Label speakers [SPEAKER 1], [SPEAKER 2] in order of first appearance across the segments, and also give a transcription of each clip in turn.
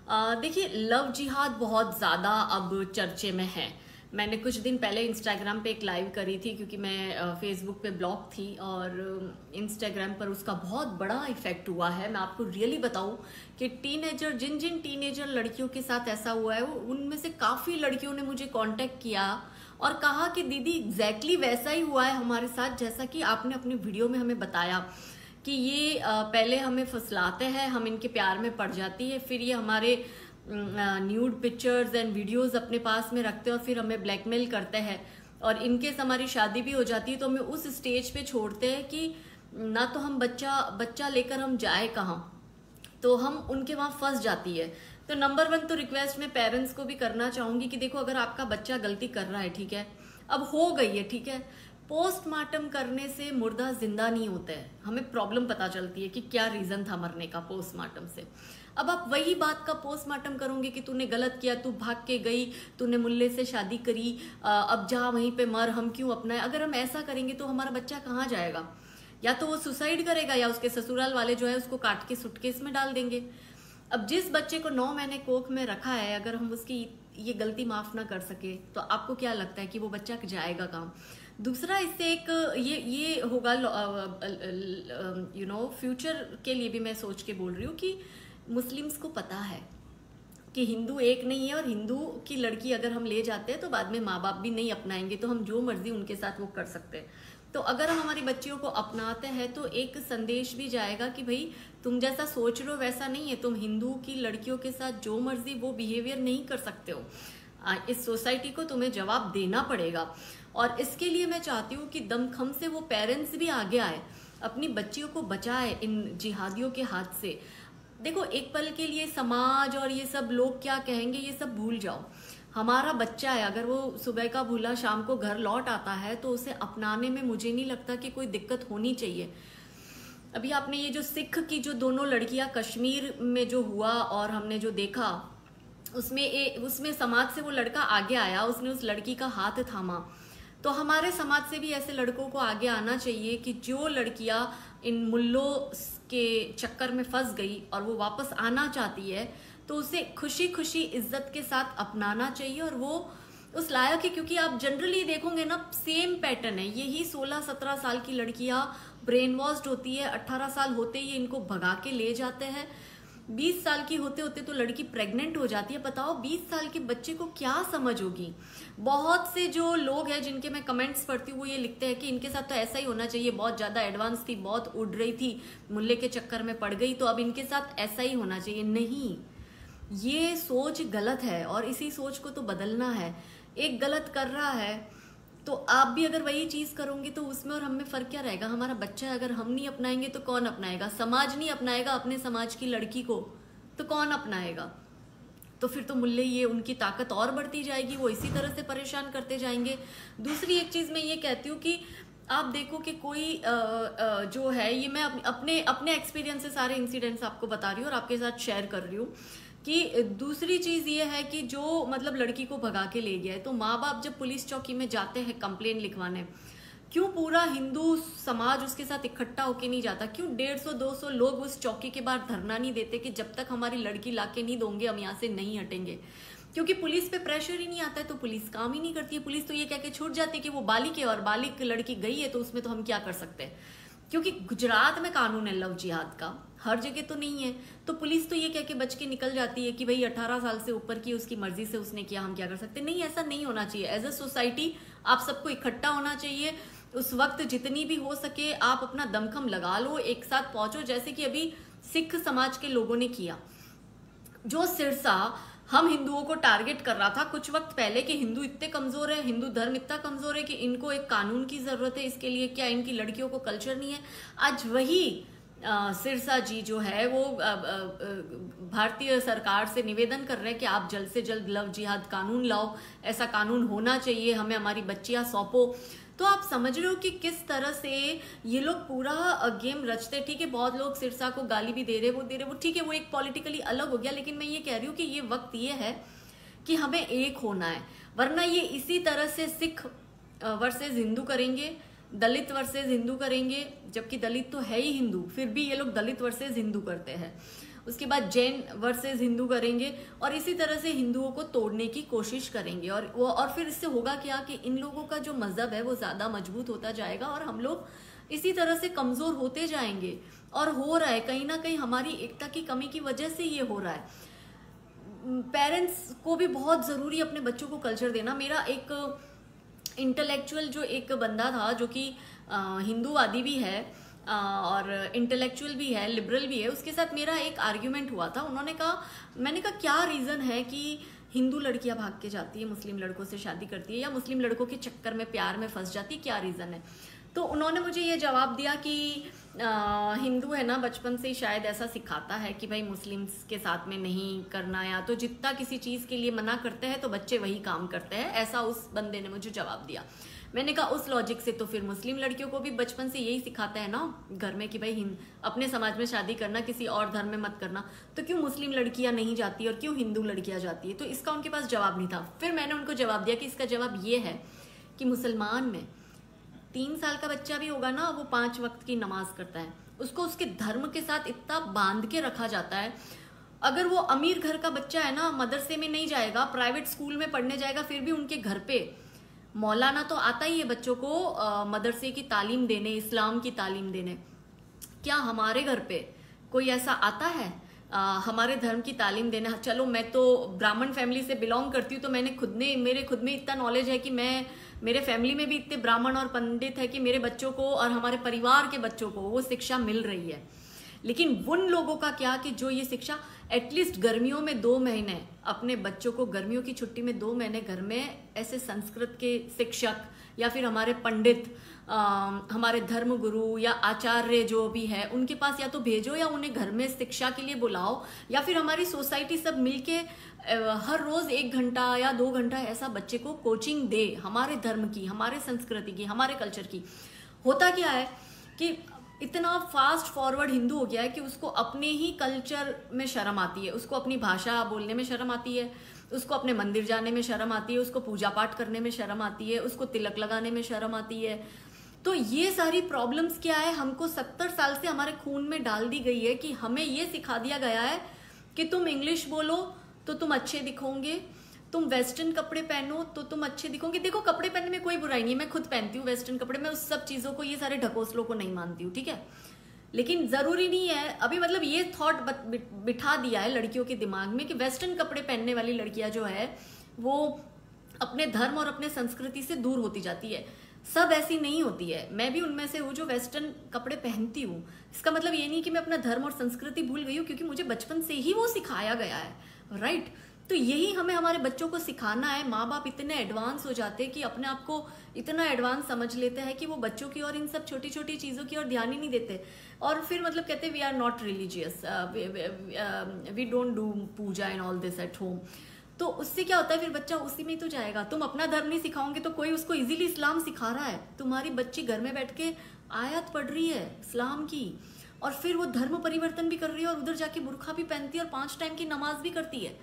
[SPEAKER 1] देखिए, लव जिहाद बहुत ज़्यादा अब चर्चे में है। मैंने कुछ दिन पहले इंस्टाग्राम पे एक लाइव करी थी, क्योंकि मैं फेसबुक पे ब्लॉक थी और इंस्टाग्राम पर उसका बहुत बड़ा इफेक्ट हुआ है। मैं आपको रियली बताऊं कि टीनेजर जिन जिन टीनेजर लड़कियों के साथ ऐसा हुआ है, उनमें से काफ़ी लड़कियों ने मुझे कांटेक्ट किया और कहा कि दीदी एग्जैक्टली वैसा ही हुआ है हमारे साथ, जैसा कि आपने अपनी वीडियो में हमें बताया कि ये पहले हमें फुसलाते हैं, हम इनके प्यार में पड़ जाती है, फिर ये हमारे न्यूड पिक्चर्स एंड वीडियोस अपने पास में रखते हैं और फिर हमें ब्लैकमेल करते हैं और इनके से हमारी शादी भी हो जाती है। तो हमें उस स्टेज पे छोड़ते हैं कि ना तो हम बच्चा लेकर हम जाए कहाँ, तो हम उनके वहाँ फंस जाती है। तो नंबर 1 तो रिक्वेस्ट मैं पेरेंट्स को भी करना चाहूंगी कि देखो, अगर आपका बच्चा गलती कर रहा है, ठीक है, अब हो गई है, ठीक है, पोस्टमार्टम करने से मुर्दा जिंदा नहीं होता है। हमें प्रॉब्लम पता चलती है कि क्या रीजन था मरने का पोस्टमार्टम से। अब आप वही बात का पोस्टमार्टम करोगे कि तूने गलत किया, तू भाग के गई, तूने मुल्ले से शादी करी, अब जा वहीं पे मर, हम क्यों अपनाए। अगर हम ऐसा करेंगे तो हमारा बच्चा कहाँ जाएगा? या तो वो सुसाइड करेगा या उसके ससुराल वाले जो है उसको काट के सुटकेस में डाल देंगे। अब जिस बच्चे को 9 महीने कोख में रखा है, अगर हम उसकी ये गलती माफ ना कर सके तो आपको क्या लगता है कि वो बच्चा जाएगा कहाँ? दूसरा, इससे एक ये होगा, फ्यूचर के लिए भी मैं सोच के बोल रही हूँ कि मुस्लिम्स को पता है कि हिंदू एक नहीं है और हिंदू की लड़की अगर हम ले जाते हैं तो बाद में माँ बाप भी नहीं अपनाएंगे, तो हम जो मर्जी उनके साथ वो कर सकते हैं। तो अगर हम हमारी बच्चियों को अपनाते हैं तो एक संदेश भी जाएगा कि भाई तुम जैसा सोच रहे हो वैसा नहीं है, तुम हिंदू की लड़कियों के साथ जो मर्जी वो बिहेवियर नहीं कर सकते हो। इस सोसाइटी को तुम्हें जवाब देना पड़ेगा और इसके लिए मैं चाहती हूँ कि दमखम से वो पेरेंट्स भी आगे आए, अपनी बच्चियों को बचाए इन जिहादियों के हाथ से। देखो, एक पल के लिए समाज और ये सब लोग क्या कहेंगे ये सब भूल जाओ। हमारा बच्चा है, अगर वो सुबह का भूला शाम को घर लौट आता है तो उसे अपनाने में मुझे नहीं लगता कि कोई दिक्कत होनी चाहिए। अभी आपने ये जो सिख की जो दोनों लड़कियां कश्मीर में जो हुआ और हमने जो देखा, उसमें समाज से वो लड़का आगे आया, उसने उस लड़की का हाथ थामा। तो हमारे समाज से भी ऐसे लड़कों को आगे आना चाहिए कि जो लड़कियां इन मुल्लों के चक्कर में फंस गई और वो वापस आना चाहती है तो उसे खुशी खुशी इज्जत के साथ अपनाना चाहिए और वो उस लायक है। क्योंकि आप जनरली देखोगे ना, सेम पैटर्न है, यही 16-17 साल की लड़कियां ब्रेन वॉश्ड होती है, 18 साल होते ही इनको भगा के ले जाते हैं, 20 साल की होते होते तो लड़की प्रेग्नेंट हो जाती है। बताओ 20 साल के बच्चे को क्या समझ होगी। बहुत से जो लोग हैं जिनके मैं कमेंट्स पढ़ती हूँ वो ये लिखते हैं कि इनके साथ तो ऐसा ही होना चाहिए, बहुत ज्यादा एडवांस थी, बहुत उड़ रही थी, मुल्ले के चक्कर में पड़ गई तो अब इनके साथ ऐसा ही होना चाहिए। नहीं, ये सोच गलत है और इसी सोच को तो बदलना है। एक गलत कर रहा है तो आप भी अगर वही चीज करोगे तो उसमें और हमें फर्क क्या रहेगा? हमारा बच्चा अगर हम नहीं अपनाएंगे तो कौन अपनाएगा? समाज नहीं अपनाएगा अपने समाज की लड़की को तो कौन अपनाएगा? तो फिर तो मुल्ले ये उनकी ताकत और बढ़ती जाएगी, वो इसी तरह से परेशान करते जाएंगे। दूसरी एक चीज मैं ये कहती हूँ कि आप देखो कि कोई जो है, ये मैं अपने एक्सपीरियंस से सारे इंसिडेंट्स आपको बता रही हूँ और आपके साथ शेयर कर रही हूँ कि दूसरी चीज ये है कि जो मतलब लड़की को भगा के ले गया है तो माँ बाप जब पुलिस चौकी में जाते हैं कंप्लेन लिखवाने, क्यों पूरा हिंदू समाज उसके साथ इकट्ठा होके नहीं जाता? क्यों 150-200 लोग उस चौकी के बाहर धरना नहीं देते कि जब तक हमारी लड़की लाके नहीं दोगे हम यहाँ से नहीं हटेंगे? क्योंकि पुलिस पे प्रेशर ही नहीं आता है तो पुलिस काम ही नहीं करती है। पुलिस तो ये कह के छूट जाती है कि वो बालिक है और बालिक लड़की गई है तो उसमें तो हम क्या कर सकते हैं। क्योंकि गुजरात में कानून है लव जिहाद का, हर जगह तो नहीं है, तो पुलिस तो ये कह के बच के निकल जाती है कि भाई 18 साल से ऊपर की उसकी मर्जी से उसने किया, हम क्या कर सकते। नहीं, ऐसा नहीं होना चाहिए। एज अ सोसाइटी आप सबको इकट्ठा होना चाहिए। उस वक्त जितनी भी हो सके आप अपना दमखम लगा लो, एक साथ पहुंचो, जैसे कि अभी सिख समाज के लोगों ने किया। जो सिरसा हम हिंदुओं को टारगेट कर रहा था कुछ वक्त पहले कि हिंदू इतने कमजोर है, हिंदू धर्म इतना कमजोर है कि इनको एक कानून की जरूरत है, इसके लिए क्या इनकी लड़कियों को कल्चर नहीं है। आज वही सिरसा जी जो है वो भारतीय सरकार से निवेदन कर रहे हैं कि आप जल्द से जल्द लव जिहाद कानून लाओ, ऐसा कानून होना चाहिए, हमें हमारी बच्चियां सौंपो। तो आप समझ रहे हो कि किस तरह से ये लोग पूरा गेम रचते। ठीक है, बहुत लोग सिरसा को गाली भी दे रहे, वो ठीक है, वो एक पॉलिटिकली अलग हो गया, लेकिन मैं ये कह रही हूँ कि ये वक्त ये है कि हमें एक होना है, वरना ये इसी तरह से सिख वर्सेस हिंदू करेंगे, दलित वर्सेस हिंदू करेंगे, जबकि दलित तो है ही हिंदू, फिर भी ये लोग दलित वर्सेस हिंदू करते हैं। उसके बाद जैन वर्सेस हिंदू करेंगे, और इसी तरह से हिंदुओं को तोड़ने की कोशिश करेंगे। और फिर इससे होगा क्या कि इन लोगों का जो मजहब है वो ज़्यादा मजबूत होता जाएगा और हम लोग इसी तरह से कमज़ोर होते जाएंगे। और हो रहा है, कहीं ना कहीं हमारी एकता की कमी की वजह से ये हो रहा है। पेरेंट्स को भी बहुत ज़रूरी अपने बच्चों को कल्चर देना। मेरा एक इंटेलेक्चुअल जो एक बंदा था जो कि हिंदूवादी भी है और इंटेलेक्चुअल भी है, लिबरल भी है, उसके साथ मेरा एक आर्ग्यूमेंट हुआ था। उन्होंने कहा, मैंने कहा क्या रीज़न है कि हिंदू लड़कियां भाग के जाती है, मुस्लिम लड़कों से शादी करती है, या मुस्लिम लड़कों के चक्कर में प्यार में फंस जाती है, क्या रीज़न है? तो उन्होंने मुझे ये जवाब दिया कि हिंदू है ना, बचपन से ही शायद ऐसा सिखाता है कि भाई मुस्लिम्स के साथ में नहीं करना, या तो जितना किसी चीज़ के लिए मना करते हैं तो बच्चे वही काम करते हैं, ऐसा उस बंदे ने मुझे जवाब दिया। मैंने कहा उस लॉजिक से तो फिर मुस्लिम लड़कियों को भी बचपन से यही सिखाते हैं ना घर में कि भाई अपने समाज में शादी करना, किसी और धर्म में मत करना, तो क्यों मुस्लिम लड़कियां नहीं जाती और क्यों हिंदू लड़कियां जाती है? तो इसका उनके पास जवाब नहीं था। फिर मैंने उनको जवाब दिया कि इसका जवाब ये है कि मुसलमान में 3 साल का बच्चा भी होगा ना, वो 5 वक्त की नमाज करता है, उसको उसके धर्म के साथ इतना बांध के रखा जाता है। अगर वो अमीर घर का बच्चा है ना, मदरसे में नहीं जाएगा, प्राइवेट स्कूल में पढ़ने जाएगा, फिर भी उनके घर पे मौलाना तो आता ही है बच्चों को मदरसे की तालीम देने, इस्लाम की तालीम देने। क्या हमारे घर पे कोई ऐसा आता है हमारे धर्म की तालीम देने? चलो मैं तो ब्राह्मण फैमिली से बिलोंग करती हूँ, तो मेरे खुद में इतना नॉलेज है कि मेरे फैमिली में भी इतने ब्राह्मण और पंडित है कि मेरे बच्चों को और हमारे परिवार के बच्चों को वो शिक्षा मिल रही है। लेकिन उन लोगों का क्या कि जो ये शिक्षा एटलीस्ट गर्मियों में 2 महीने अपने बच्चों को, गर्मियों की छुट्टी में 2 महीने घर में ऐसे संस्कृत के शिक्षक या फिर हमारे पंडित, हमारे धर्म गुरु या आचार्य जो भी है उनके पास या तो भेजो, या उन्हें घर में शिक्षा के लिए बुलाओ, या फिर हमारी सोसाइटी सब मिलके हर रोज 1 घंटा या 2 घंटा ऐसा बच्चे को कोचिंग दे हमारे धर्म की, हमारे संस्कृति की, हमारे कल्चर की। होता क्या है कि इतना फास्ट फॉरवर्ड हिंदू हो गया है कि उसको अपने ही कल्चर में शर्म आती है, उसको अपनी भाषा बोलने में शर्म आती है, उसको अपने मंदिर जाने में शर्म आती है, उसको पूजा पाठ करने में शर्म आती है, उसको तिलक लगाने में शर्म आती है। तो ये सारी प्रॉब्लम्स क्या है, हमको 70 साल से हमारे खून में डाल दी गई है कि हमें ये सिखा दिया गया है कि तुम इंग्लिश बोलो तो तुम अच्छे दिखोगे, तुम वेस्टर्न कपड़े पहनो तो तुम अच्छे दिखोगे। देखो कपड़े पहनने में कोई बुराई नहीं है, मैं खुद पहनती हूँ वेस्टर्न कपड़े, मैं उस सब चीज़ों को, ये सारे ढकोसलों को नहीं मानती हूँ, ठीक है। लेकिन ज़रूरी नहीं है, अभी मतलब ये थॉट बिठा दिया है लड़कियों के दिमाग में कि वेस्टर्न कपड़े पहनने वाली लड़कियां जो है वो अपने धर्म और अपने संस्कृति से दूर होती जाती है। सब ऐसी नहीं होती है, मैं भी उनमें से हूँ जो वेस्टर्न कपड़े पहनती हूँ। इसका मतलब ये नहीं कि मैं अपना धर्म और संस्कृति भूल गई हूँ, क्योंकि मुझे बचपन से ही वो सिखाया गया है, राइट। तो यही हमें हमारे बच्चों को सिखाना है। माँ बाप इतने एडवांस हो जाते हैं कि अपने आप को इतना एडवांस समझ लेते हैं कि वो बच्चों की और इन सब छोटी छोटी चीज़ों की और ध्यान ही नहीं देते, और फिर मतलब कहते हैं we are not religious, we don't do puja and all this at home. तो उससे क्या होता है, फिर बच्चा उसी में ही तो जाएगा। तुम अपना धर्म नहीं सिखाओगे तो कोई उसको इजीली इस्लाम सिखा रहा है। तुम्हारी बच्ची घर में बैठ के आयत पढ़ रही है इस्लाम की, और फिर वो धर्म परिवर्तन भी कर रही है, और उधर जाके बुरखा भी पहनती है और 5 टाइम की नमाज भी करती है।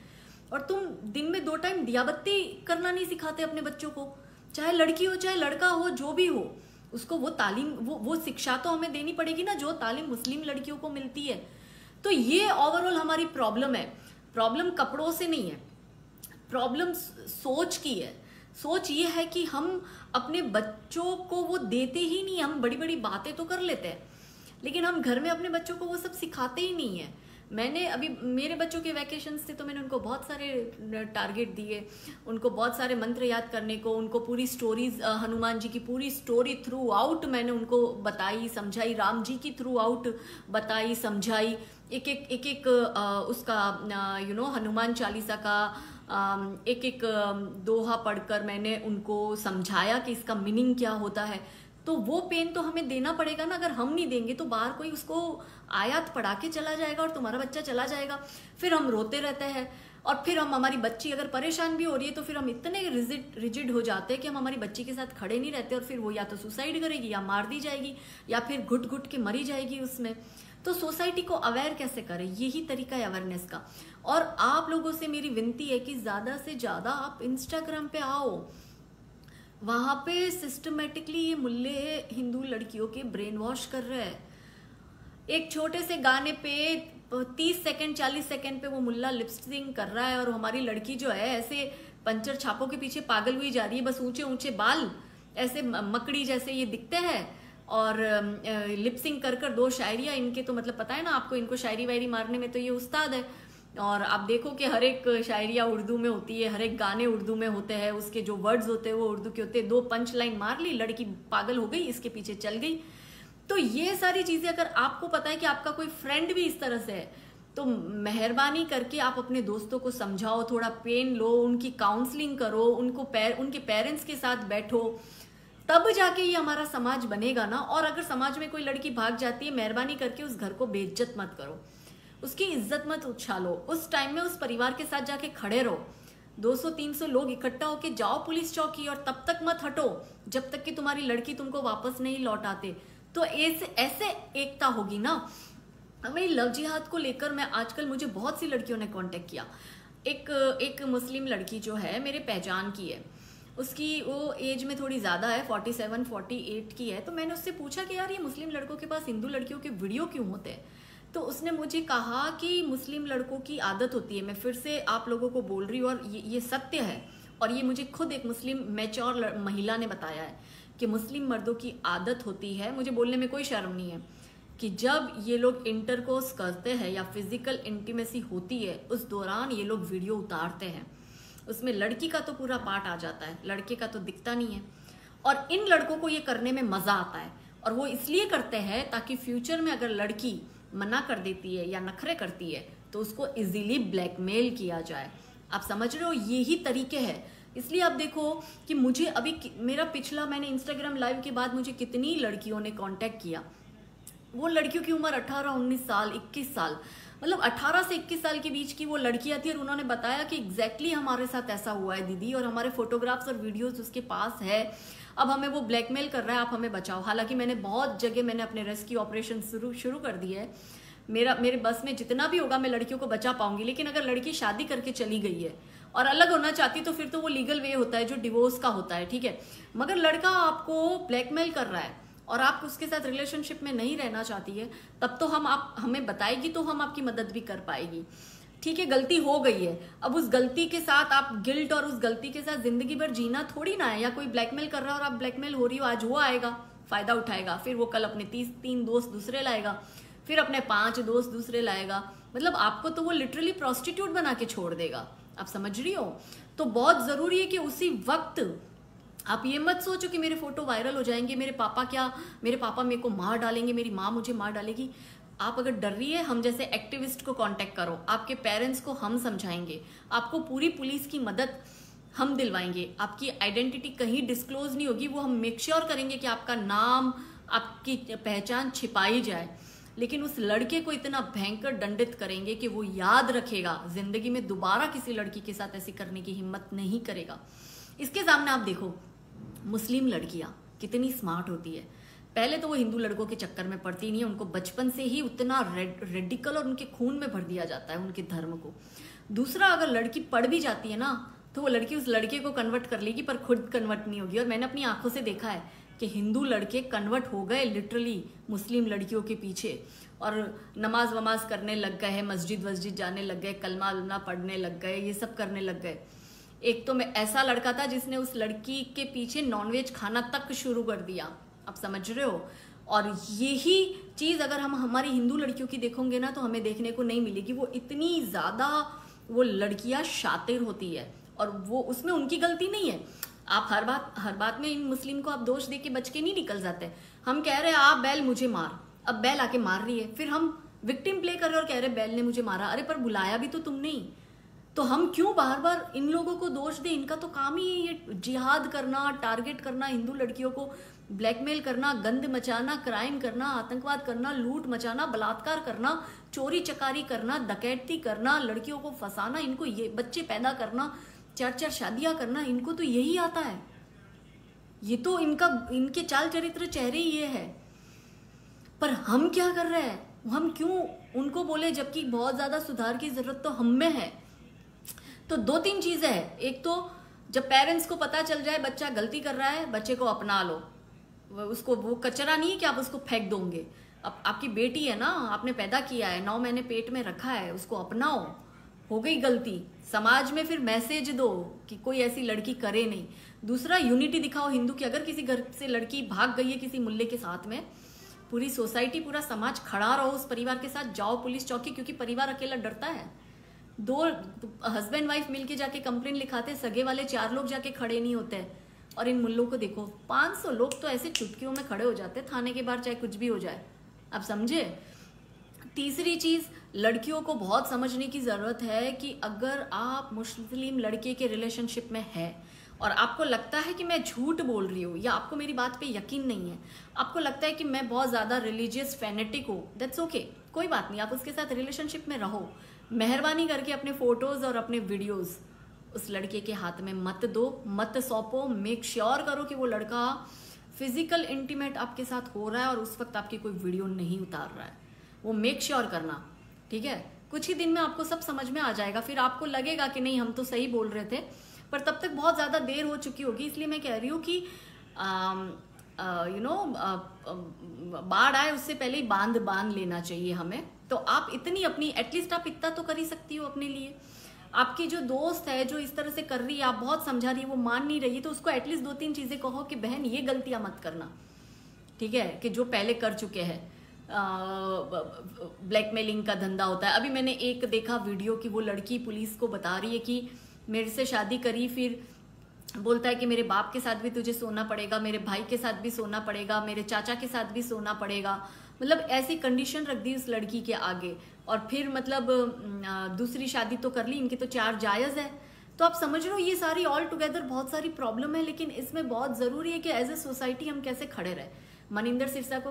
[SPEAKER 1] और तुम दिन में 2 टाइम दियाबत्ती करना नहीं सिखाते अपने बच्चों को, चाहे लड़की हो चाहे लड़का हो, जो भी हो, उसको वो तालीम, वो शिक्षा तो हमें देनी पड़ेगी ना जो तालीम मुस्लिम लड़कियों को मिलती है। तो ये ओवरऑल हमारी प्रॉब्लम है। प्रॉब्लम कपड़ों से नहीं है, प्रॉब्लम सोच की है। सोच ये है कि हम अपने बच्चों को वो देते ही नहीं। हम बड़ी बड़ी बातें तो कर लेते हैं, लेकिन हम घर में अपने बच्चों को वो सब सिखाते ही नहीं है। मैंने अभी मेरे बच्चों के वैकेशन थे तो मैंने उनको बहुत सारे टारगेट दिए, उनको बहुत सारे मंत्र याद करने को, उनको पूरी स्टोरीज, हनुमान जी की पूरी स्टोरी थ्रू आउट मैंने उनको बताई समझाई, राम जी की थ्रू आउट बताई समझाई, एक एक उसका हनुमान चालीसा का एक एक दोहा पढ़कर मैंने उनको समझाया कि इसका मीनिंग क्या होता है। तो वो पेन तो हमें देना पड़ेगा ना। अगर हम नहीं देंगे तो बाहर कोई उसको आयत पढ़ा के चला जाएगा और तुम्हारा बच्चा चला जाएगा, फिर हम रोते रहते हैं। और फिर हमारी बच्ची अगर परेशान भी हो रही है तो फिर हम इतने रिजिड हो जाते हैं कि हम हमारी बच्ची के साथ खड़े नहीं रहते, और फिर वो या तो सुसाइड करेगी या मार दी जाएगी या फिर घुट घुट के मरी जाएगी उसमें। तो सोसाइटी को अवेयर कैसे करें, यही तरीका है अवेयरनेस का। और आप लोगों से मेरी विनती है कि ज़्यादा से ज़्यादा आप इंस्टाग्राम पे आओ, वहाँ पे सिस्टमेटिकली ये मुल्ले हिंदू लड़कियों के ब्रेन वॉश कर रहे हैं। एक छोटे से गाने पे 30 सेकंड 40 सेकंड पे वो मुल्ला लिपस्टिंग कर रहा है और हमारी लड़की जो है ऐसे पंचर छापों के पीछे पागल हुई जा रही है। बस ऊंचे ऊंचे बाल ऐसे मकड़ी जैसे ये दिखते हैं और लिपसिंग कर कर दो शायरियाँ इनके, तो मतलब पता है ना आपको, इनको शायरी वायरी मारने में तो ये उस्ताद है। और आप देखो कि हर एक शायरिया उर्दू में होती है, हर एक गाने उर्दू में होते हैं, उसके जो वर्ड्स होते हैं वो उर्दू के होते हैं। 2 पंच लाइन मार ली, लड़की पागल हो गई, इसके पीछे चल गई। तो ये सारी चीजें अगर आपको पता है कि आपका कोई फ्रेंड भी इस तरह से है, तो मेहरबानी करके आप अपने दोस्तों को समझाओ, थोड़ा पेन लो, उनकी काउंसलिंग करो, उनके पेरेंट्स के साथ बैठो, तब जाके ये हमारा समाज बनेगा ना। और अगर समाज में कोई लड़की भाग जाती है, मेहरबानी करके उस घर को बेइज्जत मत करो, उसकी इज्जत मत उछालो। उस टाइम में उस परिवार के साथ जाके खड़े रहो, 200-300 लोग इकट्ठा होके जाओ पुलिस चौकी, और तब तक मत हटो जब तक कि तुम्हारी लड़की तुमको वापस नहीं लौट आते। तो ऐसे एकता होगी ना। मेरी लव जिहाद को लेकर मैं आजकल, मुझे बहुत सी लड़कियों ने कांटेक्ट किया। एक मुस्लिम लड़की जो है मेरे पहचान की है, उसकी वो एज में थोड़ी ज़्यादा है, 47-48 की है। तो मैंने उससे पूछा कि यार ये मुस्लिम लड़कों के पास हिंदू लड़कियों के वीडियो क्यों होते हैं। तो उसने मुझे कहा कि मुस्लिम लड़कों की आदत होती है, मैं फिर से आप लोगों को बोल रही हूँ और ये सत्य है, और ये मुझे खुद एक मुस्लिम मैच्योर महिला ने बताया है कि मुस्लिम मर्दों की आदत होती है, मुझे बोलने में कोई शर्म नहीं है, कि जब ये लोग इंटरकोर्स करते हैं या फिजिकल इंटीमेसी होती है, उस दौरान ये लोग वीडियो उतारते हैं। उसमें लड़की का तो पूरा पार्ट आ जाता है, लड़के का तो दिखता नहीं है। और इन लड़कों को ये करने में मजा आता है, और वो इसलिए करते हैं ताकि फ्यूचर में अगर लड़की मना कर देती है या नखरे करती है तो उसको इजीली ब्लैकमेल किया जाए। आप समझ रहे हो, यही तरीके हैं। इसलिए आप देखो कि मुझे अभी मेरा पिछला, मैंने इंस्टाग्राम लाइव के बाद मुझे कितनी लड़कियों ने कांटेक्ट किया। वो लड़कियों की उम्र 18-19 साल, 21 साल, मतलब 18 से 21 साल के बीच की वो लड़कियां थी, और उन्होंने बताया कि एग्जैक्टली हमारे साथ ऐसा हुआ है दीदी, और हमारे फोटोग्राफ्स और वीडियोस उसके पास है, अब हमें वो ब्लैकमेल कर रहा है, आप हमें बचाओ। हालांकि मैंने बहुत जगह मैंने अपने रेस्क्यू ऑपरेशन शुरू कर दिए है। मेरे बस में जितना भी होगा मैं लड़कियों को बचा पाऊंगी। लेकिन अगर लड़की शादी करके चली गई है और अलग होना चाहती, तो फिर तो वो लीगल वे होता है जो डिवोर्स का होता है, ठीक है। मगर लड़का आपको ब्लैकमेल कर रहा है और आप उसके साथ रिलेशनशिप में नहीं रहना चाहती है, तब तो आप हमें बताएगी तो हम आपकी मदद भी कर पाएगी, ठीक है। गलती हो गई है, अब उस गलती के साथ आप गिल्ट और उस गलती के साथ जिंदगी भर जीना थोड़ी ना है। या कोई ब्लैकमेल कर रहा है और आप ब्लैकमेल हो रही हो, आज वो आएगा फायदा उठाएगा, फिर वो कल अपने 3 दोस्त दूसरे लाएगा, फिर अपने 5 दोस्त दूसरे लाएगा, मतलब आपको तो वो लिटरली प्रोस्टिट्यूट बना के छोड़ देगा। आप समझ रही हो। तो बहुत जरूरी है कि उसी वक्त आप ये मत सोचो कि मेरे फोटो वायरल हो जाएंगे, मेरे पापा मेरे को मार डालेंगे, मेरी माँ मुझे मार डालेगी। आप अगर डर रही है, हम जैसे एक्टिविस्ट को कांटेक्ट करो, आपके पेरेंट्स को हम समझाएंगे, आपको पूरी पुलिस की मदद हम दिलवाएंगे, आपकी आइडेंटिटी कहीं डिस्क्लोज नहीं होगी, वो हम मेक श्योर करेंगे कि आपका नाम, आपकी पहचान छिपाई जाए। लेकिन उस लड़के को इतना भयंकर दंडित करेंगे कि वो याद रखेगा, जिंदगी में दोबारा किसी लड़की के साथ ऐसी करने की हिम्मत नहीं करेगा। इसके सामने आप देखो मुस्लिम लड़कियां कितनी स्मार्ट होती है। पहले तो वो हिंदू लड़कों के चक्कर में पड़ती नहीं है, उनको बचपन से ही उतना रेडिकल और उनके खून में भर दिया जाता है उनके धर्म को। दूसरा, अगर लड़की पढ़ भी जाती है ना, तो वो लड़की उस लड़के को कन्वर्ट कर लेगी, पर खुद कन्वर्ट नहीं होगी। और मैंने अपनी आंखों से देखा है कि हिंदू लड़के कन्वर्ट हो गए लिटरली मुस्लिम लड़कियों के पीछे, और नमाज वमाज करने लग गए हैं, मस्जिद जाने लग गए, कलमा उलमा पढ़ने लग गए, ये सब करने लग गए। एक तो मैं ऐसा लड़का था जिसने उस लड़की के पीछे नॉनवेज खाना तक शुरू कर दिया। आप समझ रहे हो। और यही चीज अगर हम हमारी हिंदू लड़कियों की देखोगे ना, तो हमें देखने को नहीं मिलेगी। वो इतनी ज्यादा वो लड़कियां शातिर होती है, और वो उसमें उनकी गलती नहीं है। आप हर बात में इन मुस्लिम को आप दोष दे के बच के नहीं निकल जाते। हम कह रहे हैं आप बैल मुझे मार, अब बैल आके मार रही है, फिर हम विक्टिम प्ले कर रहे हैं और कह रहे हैं बैल ने मुझे मारा। अरे पर बुलाया भी तो तुमने ही, तो हम क्यों बार बार इन लोगों को दोष दें। इनका तो काम ही ये जिहाद करना, टारगेट करना, हिंदू लड़कियों को ब्लैकमेल करना, गंद मचाना, क्राइम करना, आतंकवाद करना, लूट मचाना, बलात्कार करना, चोरी चकारी करना, डकैती करना, लड़कियों को फंसाना, इनको ये बच्चे पैदा करना, 4 शादियां करना, इनको तो यही आता है। ये तो इनके चाल चरित्र चेहरे ये है। पर हम क्या कर रहे हैं, हम क्यों उनको बोले, जबकि बहुत ज्यादा सुधार की जरूरत तो हम में है। तो 2-3 चीजें हैं। एक तो जब पेरेंट्स को पता चल जाए बच्चा गलती कर रहा है, बच्चे को अपना लो। उसको वो कचरा नहीं है कि आप उसको फेंक दोगे, अब आपकी बेटी है ना, आपने पैदा किया है, 9 महीने पेट में रखा है, उसको अपनाओ। हो गई गलती, समाज में फिर मैसेज दो कि कोई ऐसी लड़की करे नहीं। दूसरा, यूनिटी दिखाओ हिंदू की। अगर किसी घर से लड़की भाग गई है किसी मुल्ले के साथ में, पूरी सोसाइटी, पूरा समाज खड़ा रहो उस परिवार के साथ, जाओ पुलिस चौकी, क्योंकि परिवार अकेला डरता है। 2 हस्बैंड वाइफ मिलके जाके कंप्लेन लिखाते, सगे वाले 4 लोग जाके खड़े नहीं होते। और इन मुल्लों को देखो, 500 लोग तो ऐसे चुटकियों में खड़े हो जाते थाने के बाहर, चाहे कुछ भी हो जाए। आप समझे। तीसरी चीज, लड़कियों को बहुत समझने की जरूरत है कि अगर आप मुस्लिम लड़के के रिलेशनशिप में है और आपको लगता है कि मैं झूठ बोल रही हूँ, या आपको मेरी बात पे यकीन नहीं है, आपको लगता है कि मैं बहुत ज्यादा रिलीजियस फैनेटिक हूँ, दैट्स ओके, कोई बात नहीं, आप उसके साथ रिलेशनशिप में रहो। मेहरबानी करके अपने फोटोज और अपने वीडियोज उस लड़के के हाथ में मत दो, मत सौंपो। मेक श्योर करो कि वो लड़का फिजिकल इंटीमेट आपके साथ हो रहा है और उस वक्त आपकी कोई वीडियो नहीं उतार रहा है, वो मेक श्योर करना, ठीक है। कुछ ही दिन में आपको सब समझ में आ जाएगा, फिर आपको लगेगा कि नहीं हम तो सही बोल रहे थे, पर तब तक बहुत ज्यादा देर हो चुकी होगी। इसलिए मैं कह रही हूँ कि बाढ़ आए उससे पहले ही बांध लेना चाहिए हमें। तो आप इतनी अपनी, एटलीस्ट आप इतना तो कर ही सकती हो अपने लिए। आपकी जो दोस्त है जो इस तरह से कर रही है, आप बहुत समझा रही है, वो मान नहीं रही, तो उसको एटलीस्ट 2-3 चीजें कहो कि बहन ये गलतियां मत करना, ठीक है, कि जो पहले कर चुके हैं। ब्लैकमेलिंग का धंधा होता है। अभी मैंने एक देखा वीडियो कि वो लड़की पुलिस को बता रही है कि मेरे से शादी करी, फिर बोलता है कि मेरे बाप के साथ भी तुझे सोना पड़ेगा, मेरे भाई के साथ भी सोना पड़ेगा, मेरे चाचा के साथ भी सोना पड़ेगा। मतलब ऐसी कंडीशन रख दी उस लड़की के आगे। और फिर मतलब दूसरी शादी तो कर ली, इनकी तो 4 जायज है। तो आप समझ लो ये सारी ऑल टुगेदर बहुत सारी प्रॉब्लम है, लेकिन इसमें बहुत जरूरी है कि एज ए सोसाइटी हम कैसे खड़े रहे। मनिंदर सिरसा को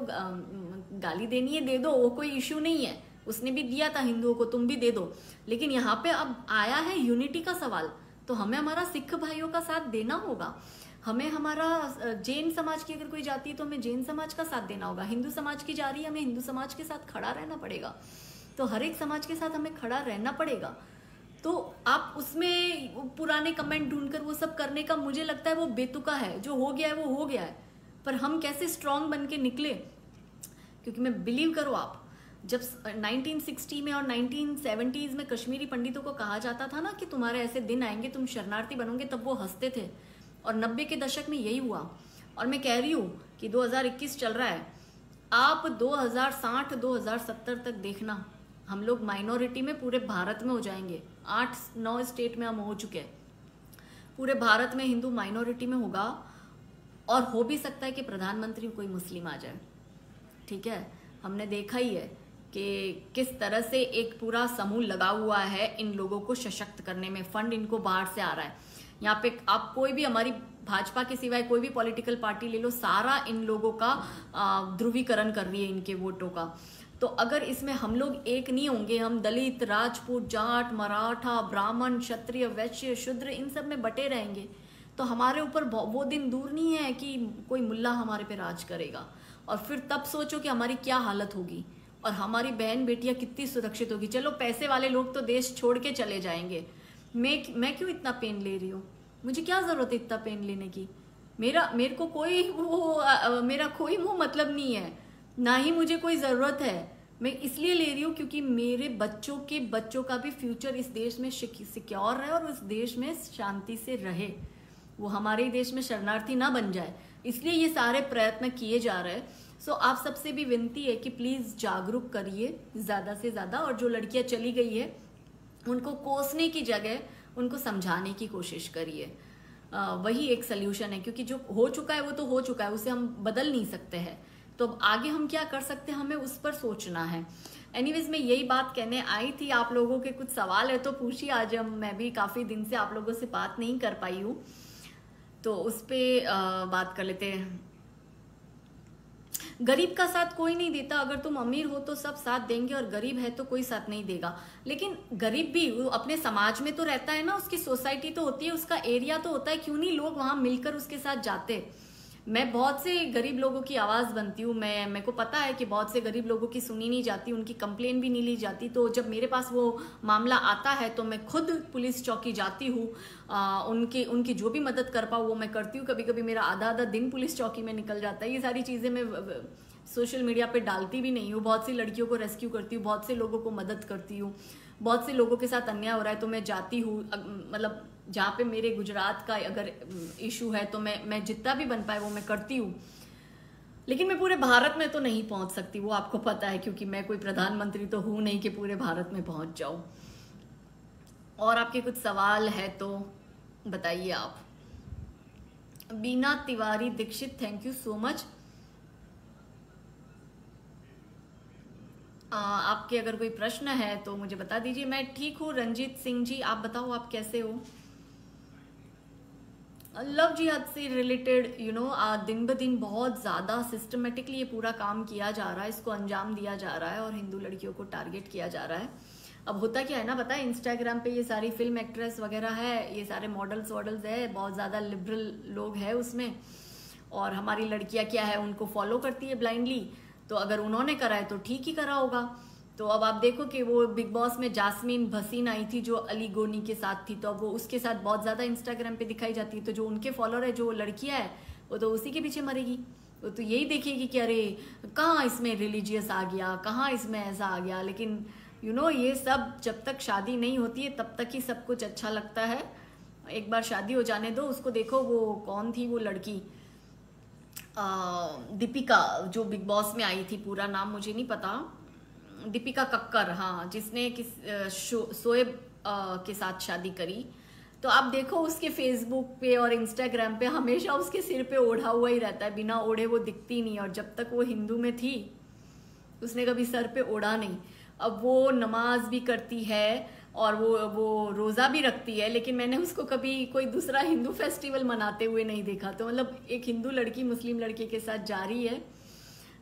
[SPEAKER 1] गाली देनी है, दे दो, वो कोई इश्यू नहीं है, उसने भी दिया था हिंदुओं को, तुम भी दे दो। लेकिन यहाँ पे अब आया है यूनिटी का सवाल, तो हमें हमारा सिख भाइयों का साथ देना होगा। हमें हमारा जैन समाज की अगर कोई जाती है तो हमें जैन समाज का साथ देना होगा। हिंदू समाज की जा रही है, हमें हिंदू समाज के साथ खड़ा रहना पड़ेगा। तो हर एक समाज के साथ हमें खड़ा रहना पड़ेगा। तो आप उसमें पुराने कमेंट ढूंढकर वो सब करने का, मुझे लगता है वो बेतुका है। जो हो गया है वो हो गया है, पर हम कैसे स्ट्रांग बन के निकले। क्योंकि मैं बिलीव करो, आप जब 1960 में और 1970s में कश्मीरी पंडितों को कहा जाता था ना कि तुम्हारे ऐसे दिन आएंगे, तुम शरणार्थी बनोगे, तब वो हंसते थे। और 90 के दशक में यही हुआ। और मैं कह रही हूँ कि 2021 चल रहा है, आप 2060-2070 तक देखना, हम लोग माइनॉरिटी में पूरे भारत में हो जाएंगे। 8-9 स्टेट में हम हो चुके हैं, पूरे भारत में हिंदू माइनॉरिटी में होगा। और हो भी सकता है कि प्रधानमंत्री कोई मुस्लिम आ जाए, ठीक है। हमने देखा ही है कि किस तरह से एक पूरा समूह लगा हुआ है इन लोगों को सशक्त करने में। फंड इनको बाहर से आ रहा है। यहाँ पे आप कोई भी, हमारी भाजपा के सिवाय कोई भी पॉलिटिकल पार्टी ले लो, सारा इन लोगों का ध्रुवीकरण कर रही है, इनके वोटों का। तो अगर इसमें हम लोग एक नहीं होंगे, हम दलित, राजपूत, जाट, मराठा, ब्राह्मण, क्षत्रिय, वैश्य, शूद्र, इन सब में बटे रहेंगे, तो हमारे ऊपर वो दिन दूर नहीं है कि कोई मुल्ला हमारे पे राज करेगा। और फिर तब सोचो कि हमारी क्या हालत होगी और हमारी बहन बेटियां कितनी सुरक्षित होगी। चलो पैसे वाले लोग तो देश छोड़ के चले जाएंगे, मैं क्यों इतना पेन ले रही हूँ? मुझे क्या जरूरत है इतना पेन लेने की? मेरे को कोई मेरा कोई मुंह मतलब नहीं है, ना ही मुझे कोई जरूरत है। मैं इसलिए ले रही हूँ क्योंकि मेरे बच्चों का भी फ्यूचर इस देश में सिक्योर रहे और उस देश में शांति से रहे, वो हमारे ही देश में शरणार्थी ना बन जाए। इसलिए ये सारे प्रयत्न किए जा रहे हैं। सो आप सबसे भी विनती है कि प्लीज जागरूक करिए ज्यादा से ज्यादा। और जो लड़कियां चली गई है उनको कोसने की जगह उनको समझाने की कोशिश करिए। वही एक सल्यूशन है, क्योंकि जो हो चुका है वो तो हो चुका है, उसे हम बदल नहीं सकते हैं। तो अब आगे हम क्या कर सकते हैं, हमें उस पर सोचना है। एनीवेज मैं यही बात कहने आई थी। आप लोगों के कुछ सवाल है तो पूछिए। आज मैं भी काफी दिन से आप लोगों से बात नहीं कर पाई हूँ, तो उस पे बात कर लेते हैं। गरीब का साथ कोई नहीं देता। अगर तुम अमीर हो तो सब साथ देंगे और गरीब है तो कोई साथ नहीं देगा। लेकिन गरीब भी अपने समाज में तो रहता है ना, उसकी सोसाइटी तो होती है, उसका एरिया तो होता है, क्यों नहीं लोग वहां मिलकर उसके साथ जाते। मैं बहुत से गरीब लोगों की आवाज बनती हूँ। मेरे को पता है कि बहुत से गरीब लोगों की सुनी नहीं जाती, उनकी कंप्लेन भी नहीं ली जाती। तो जब मेरे पास वो मामला आता है तो मैं खुद पुलिस चौकी जाती हूँ, उनकी जो भी मदद कर पाऊँ वो मैं करती हूँ। कभी कभी मेरा आधा दिन पुलिस चौकी में निकल जाता है। ये सारी चीजें मैं सोशल मीडिया पे डालती भी नहीं हूँ, बहुत सी लड़कियों को रेस्क्यू करती हूँ, बहुत से लोगों को मदद करती हूँ, बहुत से लोगों के साथ अन्याय हो रहा है तो मैं जाती हूँ, मतलब जहाँ पे मेरे गुजरात का अगर इशू है तो मैं जितना भी बन पाए वो मैं करती हूँ। लेकिन मैं पूरे भारत में तो नहीं पहुंच सकती, वो आपको पता है, क्योंकि मैं कोई प्रधानमंत्री तो हूं नहीं कि पूरे भारत में पहुंच जाऊं। और आपके कुछ सवाल है तो बताइए आप। Bina Tiwari Dixit, thank you so much. आपके अगर कोई प्रश्न है तो मुझे बता दीजिए। मैं ठीक हूँ रंजीत सिंह जी, आप बताओ आप कैसे हो। लव जिहाद से रिलेटेड दिन ब दिन बहुत ज़्यादा सिस्टमेटिकली ये पूरा काम किया जा रहा है, इसको अंजाम दिया जा रहा है और हिंदू लड़कियों को टारगेट किया जा रहा है। अब होता क्या है ना, पता है, इंस्टाग्राम पे ये सारी फिल्म एक्ट्रेस वगैरह है, ये सारे मॉडल्स वॉडल्स है, बहुत ज़्यादा लिबरल लोग हैं उसमें, और हमारी लड़कियां क्या है उनको फॉलो करती है ब्लाइंडली। तो अगर उन्होंने करा है तो ठीक ही करा होगा। तो अब आप देखो कि वो बिग बॉस में जास्मीन भसीन आई थी जो अली गोनी के साथ थी, तो अब वो उसके साथ बहुत ज़्यादा इंस्टाग्राम पे दिखाई जाती है। तो जो उनके फॉलोअर है, जो लड़कियां है, वो तो उसी के पीछे मरेगी। वो तो यही देखेगी कि अरे कहाँ इसमें रिलीजियस आ गया, कहाँ इसमें ऐसा आ गया। लेकिन ये सब जब तक शादी नहीं होती है तब तक ही सब कुछ अच्छा लगता है। एक बार शादी हो जाने दो। उसको देखो, वो कौन थी वो लड़की, दीपिका, जो बिग बॉस में आई थी, पूरा नाम मुझे नहीं पता, दीपिका कक्कर, हाँ, जिसने शोएब के साथ शादी करी। तो आप देखो उसके फेसबुक पे और इंस्टाग्राम पे हमेशा उसके सिर पे ओढ़ा हुआ ही रहता है, बिना ओढ़े वो दिखती नहीं। और जब तक वो हिंदू में थी उसने कभी सर पे ओढ़ा नहीं। अब वो नमाज भी करती है और वो रोज़ा भी रखती है, लेकिन मैंने उसको कभी कोई दूसरा हिंदू फेस्टिवल मनाते हुए नहीं देखा। तो मतलब एक हिंदू लड़की मुस्लिम लड़के के साथ जा रही है।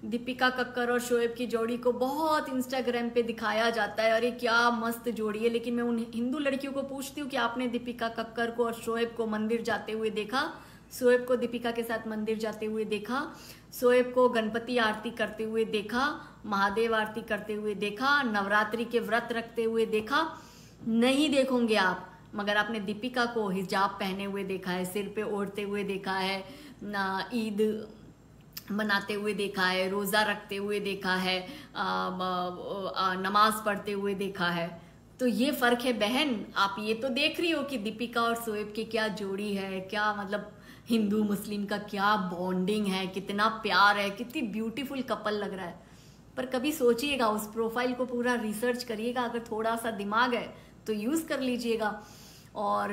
[SPEAKER 1] दीपिका कक्कर और शोएब की जोड़ी को बहुत इंस्टाग्राम पे दिखाया जाता है, अरे क्या मस्त जोड़ी है। लेकिन मैं उन हिंदू लड़कियों को पूछती हूँ कि आपने दीपिका कक्कर को और शोएब को मंदिर जाते हुए देखा? शोएब को दीपिका के साथ मंदिर जाते हुए देखा? शोएब को गणपति आरती करते हुए देखा? महादेव आरती करते हुए देखा? नवरात्रि के व्रत रखते हुए देखा? नहीं देखोगे आप। मगर आपने दीपिका को हिजाब पहने हुए देखा है, सिर पे ओढ़ते हुए देखा है, ईद मनाते हुए देखा है, रोज़ा रखते हुए देखा है, नमाज पढ़ते हुए देखा है। तो ये फ़र्क है बहन। आप ये तो देख रही हो कि दीपिका और शोएब की क्या जोड़ी है, क्या मतलब हिंदू मुस्लिम का क्या बॉन्डिंग है, कितना प्यार है, कितनी ब्यूटीफुल कपल लग रहा है। पर कभी सोचिएगा, उस प्रोफाइल को पूरा रिसर्च करिएगा, अगर थोड़ा सा दिमाग है तो यूज़ कर लीजिएगा। और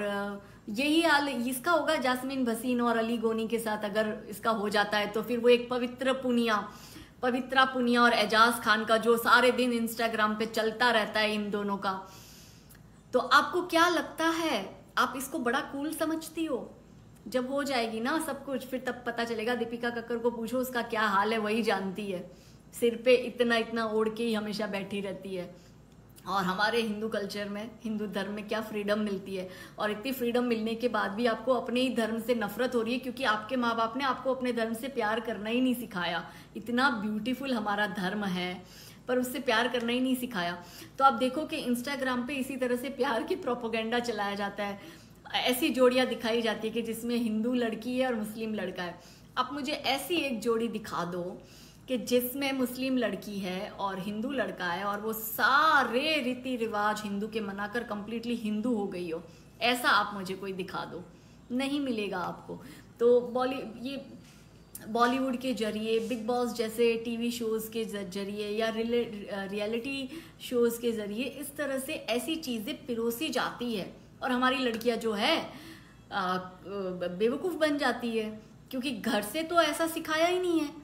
[SPEAKER 1] यही हाल इसका होगा जास्मीन भसीन और अली गोनी के साथ। अगर इसका हो जाता है तो फिर वो एक पवित्रा पुनिया और एजाज खान का जो सारे दिन इंस्टाग्राम पे चलता रहता है इन दोनों का। तो आपको क्या लगता है, आप इसको बड़ा कूल समझती हो? जब हो जाएगी ना सब कुछ, फिर तब पता चलेगा। दीपिका कक्कर को पूछो उसका क्या हाल है, वही जानती है। सिर पे इतना इतना ओढ़ के ही हमेशा बैठी रहती है। और हमारे हिंदू कल्चर में, हिंदू धर्म में क्या फ्रीडम मिलती है, और इतनी फ्रीडम मिलने के बाद भी आपको अपने ही धर्म से नफरत हो रही है, क्योंकि आपके माँ बाप ने आपको अपने धर्म से प्यार करना ही नहीं सिखाया। इतना ब्यूटीफुल हमारा धर्म है, पर उससे प्यार करना ही नहीं सिखाया। तो आप देखो कि इंस्टाग्राम पे इसी तरह से प्यार की प्रोपोगेंडा चलाया जाता है। ऐसी जोड़ियाँ दिखाई जाती है कि जिसमें हिंदू लड़की है और मुस्लिम लड़का है। आप मुझे ऐसी एक जोड़ी दिखा दो कि जिसमें मुस्लिम लड़की है और हिंदू लड़का है, और वो सारे रीति रिवाज हिंदू के मनाकर कंप्लीटली हिंदू हो गई हो। ऐसा आप मुझे कोई दिखा दो, नहीं मिलेगा आपको। तो बॉलीवुड के जरिए, बिग बॉस जैसे टीवी शोज़ के जरिए या रियलिटी शोज़ के जरिए इस तरह से ऐसी चीज़ें पिरोसी जाती है, और हमारी लड़कियां जो है बेवकूफ़ बन जाती है, क्योंकि घर से तो ऐसा सिखाया ही नहीं है,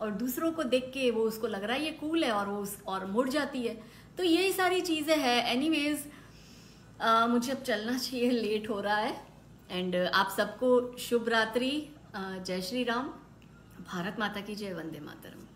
[SPEAKER 1] और दूसरों को देख के वो उसको लग रहा है ये कूल है, और वो और मुड़ जाती है। तो यही सारी चीज़ें हैं। एनीवेज, मुझे अब चलना चाहिए, लेट हो रहा है। एंड आप सबको शुभ रात्रि, जय श्री राम, भारत माता की जय, वंदे मातरम।